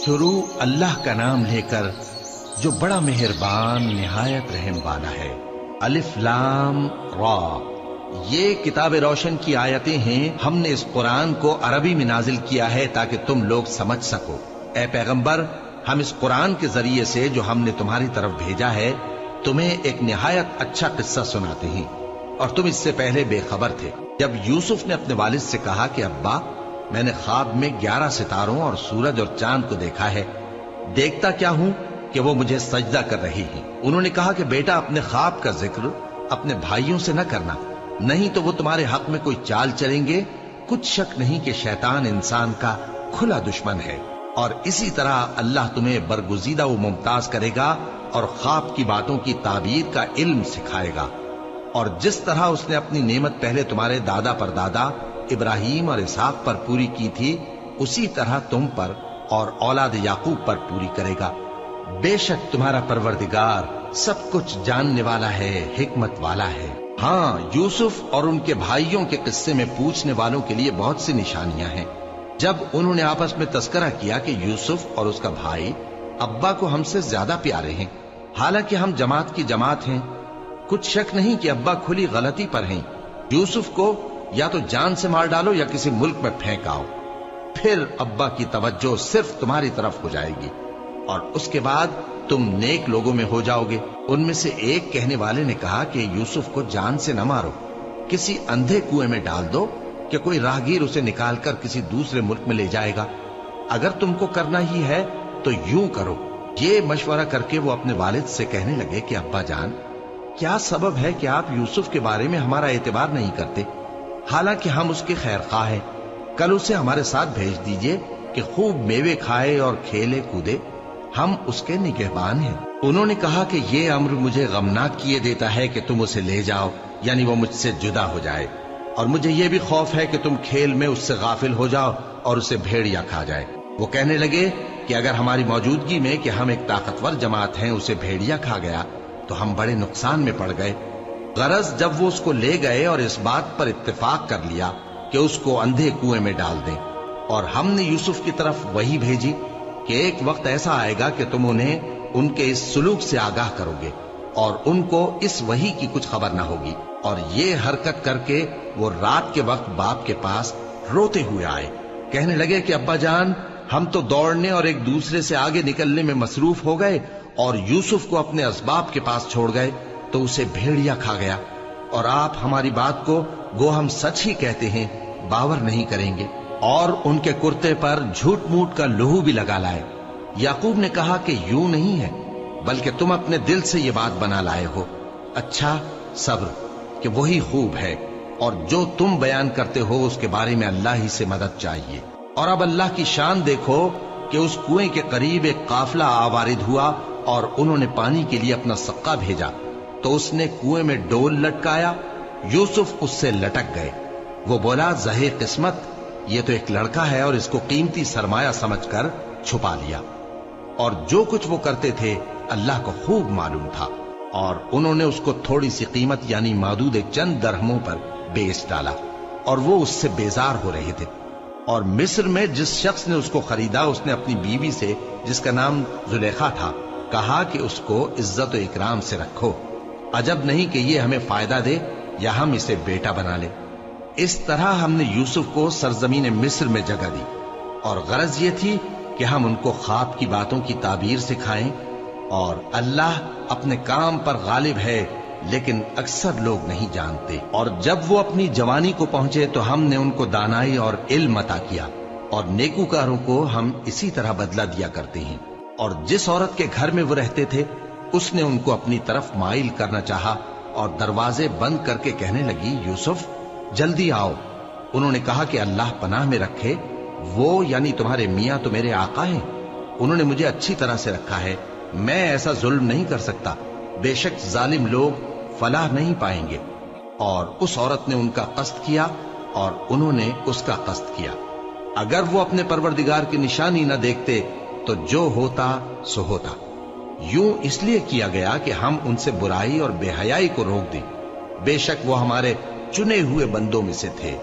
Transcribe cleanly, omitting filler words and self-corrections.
شروع اللہ کا نام لے کر جو بڑا مہربان نہایت رحم والا ہے۔ الف لام را، یہ کتاب روشن کی آیتیں ہیں۔ ہم نے اس قرآن کو عربی میں نازل کیا ہے تاکہ تم لوگ سمجھ سکو۔ اے پیغمبر، ہم اس قرآن کے ذریعے سے جو ہم نے تمہاری طرف بھیجا ہے تمہیں ایک نہایت اچھا قصہ سناتے ہیں، اور تم اس سے پہلے بے خبر تھے۔ جب یوسف نے اپنے والد سے کہا کہ ابا، میں نے خواب میں 11 ستاروں اور سورج اور چاند کو دیکھا ہے، دیکھتا کیا ہوں کہ وہ مجھے سجدہ کر رہی ہیں۔ انہوں نے کہا کہ بیٹا، اپنے خواب کا ذکر اپنے بھائیوں سے نہ کرنا، نہیں تو وہ تمہارے حق میں کوئی چال چلیں گے۔ کچھ شک نہیں کہ شیطان انسان کا کھلا دشمن ہے، اور اسی طرح اللہ تمہیں برگزیدہ و ممتاز کرے گا اور خواب کی باتوں کی تعبیر کا علم سکھائے گا، اور جس طرح اس نے اپنی نعمت پہلے تمہارے دادا پر دادا ابراہیم اور اسحاق پر پوری کی تھی، اسی طرح تم پر اور اولاد یعقوب پر پوری کرے گا۔ بے شک تمہارا پروردگار سب کچھ جاننے والا ہے، حکمت والا ہے۔ ہاں، یوسف اور ان کے بھائیوں کے قصے میں پوچھنے والوں کے لیے بہت سی نشانیاں ہیں۔ جب انہوں نے آپس میں تذکرہ کیا کہ یوسف اور اس کا بھائی ابا کو ہم سے زیادہ پیارے ہیں، حالانکہ ہم جماعت کی جماعت ہیں، کچھ شک نہیں کہ ابا کھلی غلطی پر ہیں۔ یوسف کو یا تو جان سے مار ڈالو یا کسی ملک میں پھینک آؤ، پھر ابا کی توجہ صرف تمہاری طرف ہو جائے گی، اور اس کے بعد تم نیک لوگوں میں ہو جاؤ گے۔ ان میں سے ایک کہنے والے نے کہا کہ یوسف کو جان سے نہ مارو، کسی اندھے کنویں میں ڈال دو کہ کوئی راہگیر اسے نکال کر کسی دوسرے ملک میں لے جائے گا۔ اگر تم کو کرنا ہی ہے تو یوں کرو۔ یہ مشورہ کر کے وہ اپنے والد سے کہنے لگے کہ ابا جان، کیا سبب ہے کہ آپ یوسف کے بارے میں ہمارا اعتبار نہیں کرتے؟ حالانکہ ہم اس کے خیر خواہ ہیں، کل اسے ہمارے ساتھ بھیج دیجئے کہ خوب میوے کھائے اور کھیلے کودے، ہم اس کے نگہبان ہیں۔ انہوں نے کہا کہ یہ امر مجھے غمناک کیے دیتا ہے کہ تم اسے لے جاؤ، یعنی وہ مجھ سے جدا ہو جائے، اور مجھے یہ بھی خوف ہے کہ تم کھیل میں اس سے غافل ہو جاؤ اور اسے بھیڑیا کھا جائے۔ وہ کہنے لگے کہ اگر ہماری موجودگی میں کہ ہم ایک طاقتور جماعت ہیں اسے بھیڑیا کھا گیا تو ہم بڑے نقصان میں پڑ گئے۔ غرض جب وہ اس کو لے گئے اور اس بات پر اتفاق کر لیا کہ اس کو اندھے کنویں میں ڈال دیں، اور ہم نے یوسف کی طرف وحی بھیجی کہ ایک وقت ایسا آئے گا کہ تم انہیں ان کے اس سلوک سے آگاہ کرو گے، اور ان کو اس وحی کی کچھ خبر نہ ہوگی۔ اور یہ حرکت کر کے وہ رات کے وقت باپ کے پاس روتے ہوئے آئے، کہنے لگے کہ ابا جان، ہم تو دوڑنے اور ایک دوسرے سے آگے نکلنے میں مصروف ہو گئے اور یوسف کو اپنے اسباب کے پاس چھوڑ گئے تو اسے بھیڑیا کھا گیا، اور آپ ہماری بات کو گو ہم سچ ہی کہتے ہیں باور نہیں کریں گے، اور ان کے کرتے پر جھوٹ موٹ کا لہو بھی لگا لائے۔ یعقوب نے کہا کہ یوں نہیں ہے، بلکہ تم اپنے دل سے یہ بات بنا لائے ہو۔ اچھا، صبر کہ وہی خوب ہے، اور جو تم بیان کرتے ہو اس کے بارے میں اللہ ہی سے مدد چاہیے۔ اور اب اللہ کی شان دیکھو کہ اس کنویں کے قریب ایک قافلہ آوارد ہوا اور انہوں نے پانی کے لیے اپنا سقا بھیجا، تو اس نے کنویں میں ڈول لٹکایا، یوسف اس سے لٹک گئے۔ وہ بولا، زہے قسمت، یہ تو ایک لڑکا ہے، اور اس کو قیمتی سرمایہ سمجھ کر چھپا لیا۔ اور جو کچھ وہ کرتے تھے اللہ کو خوب معلوم تھا، اور انہوں نے اس کو تھوڑی سی قیمت یعنی مادود چند درہموں پر بیچ ڈالا، اور وہ اس سے بیزار ہو رہے تھے۔ اور مصر میں جس شخص نے اس کو خریدا، اس نے اپنی بیوی سے جس کا نام زلیخا تھا کہا کہ اس کو عزت و اکرام سے رکھو، عجب نہیں کہ یہ ہمیں فائدہ دے یا ہم اسے بیٹا بنا لے۔ اس طرح ہم نے یوسف کو سرزمین مصر میں جگہ دی، اور غرض یہ تھی کہ ہم ان کو خواب کی باتوں کی تعبیر سکھائیں، اور اللہ اپنے کام پر غالب ہے لیکن اکثر لوگ نہیں جانتے۔ اور جب وہ اپنی جوانی کو پہنچے تو ہم نے ان کو دانائی اور علم عطا کیا، اور نیکوکاروں کو ہم اسی طرح بدلہ دیا کرتے ہیں۔ اور جس عورت کے گھر میں وہ رہتے تھے اس نے ان کو اپنی طرف مائل کرنا چاہا، اور دروازے بند کر کے کہنے لگی، یوسف جلدی آؤ۔ انہوں نے کہا کہ اللہ پناہ میں رکھے، وہ یعنی تمہارے میاں تو میرے آقا ہیں، انہوں نے مجھے اچھی طرح سے رکھا ہے، میں ایسا ظلم نہیں کر سکتا، بے شک ظالم لوگ فلاح نہیں پائیں گے۔ اور اس عورت نے ان کا قصد کیا اور انہوں نے اس کا قصد کیا۔ اگر وہ اپنے پروردگار کی نشانی نہ دیکھتے تو جو ہوتا سو ہوتا۔ یوں اس لیے کیا گیا کہ ہم ان سے برائی اور بے حیائی کو روک دیں، بے شک وہ ہمارے چنے ہوئے بندوں میں سے تھے۔